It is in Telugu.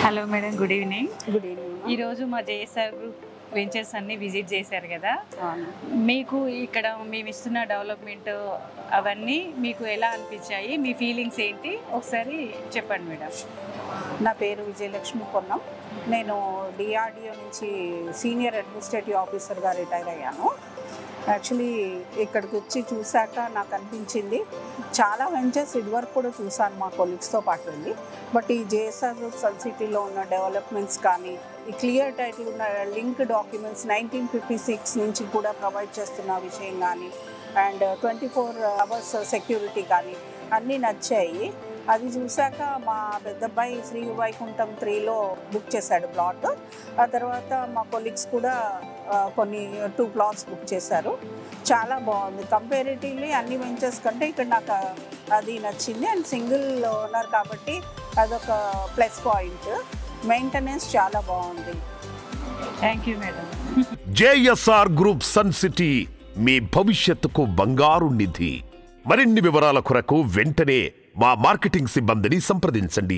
Hello madam, good evening. Good evening. ఈరోజు మా జేఎస్ఆర్ గ్రూప్ వెంచర్స్ అన్ని విజిట్ చేశారు కదా, మీకు ఇక్కడ మేము ఇస్తున్న డెవలప్మెంట్ అవన్నీ మీకు ఎలా అనిపించాయి, మీ ఫీలింగ్స్ ఏంటి ఒకసారి చెప్పండి మేడం. నా పేరు విజయలక్ష్మి పొన్నం. నేను డిఆర్డిఓ నుంచి సీనియర్ అడ్మినిస్ట్రేటివ్ ఆఫీసర్గా రిటైర్ అయ్యాను. యాక్చువల్లీ ఇక్కడికి వచ్చి చూశాక నాకు అనిపించింది, చాలా వెంచర్స్ ఇదివరకు కూడా చూశాను మా కొలీగ్స్తో పాటు వెళ్ళి, బట్ ఈ జేఎస్ఆర్ గ్రూప్ సన్ సిటీలో ఉన్న డెవలప్మెంట్స్ కానీ, ఈ క్లియర్ టైటిల్ ఉన్న లింక్ డాక్యుమెంట్స్ 1956 నుంచి కూడా ప్రొవైడ్ చేస్తున్న విషయం కానీ, అండ్ 24 అవర్స్ సెక్యూరిటీ కానీ అన్నీ నచ్చాయి. అది చూశాక మా పెద్దబ్బాయి శ్రీ వైకుంఠం 3లో బుక్ చేశాడు ప్లాట్. ఆ తర్వాత మా కొలీగ్స్ కూడా కొన్ని 2 ప్లాట్స్ బుక్ చేశారు. చాలా బాగుంది. కంపారిటివ్లీ అన్ని వెంచర్స్ కంటే ఇక్కడ నాకు అది నచ్చింది. అండ్ సింగిల్ ఓనర్ కాబట్టి అదొక ప్లస్ పాయింట్. మెయింటెనెన్స్ చాలా బాగుంది. Thank you madam. JSR group Sun City మీ భవిష్యత్తుకు బంగారు నిధి. మరిన్ని వివరాల కొరకు వెంటనే మా మార్కెటింగ్ సిబ్బందిని సంప్రదించండి.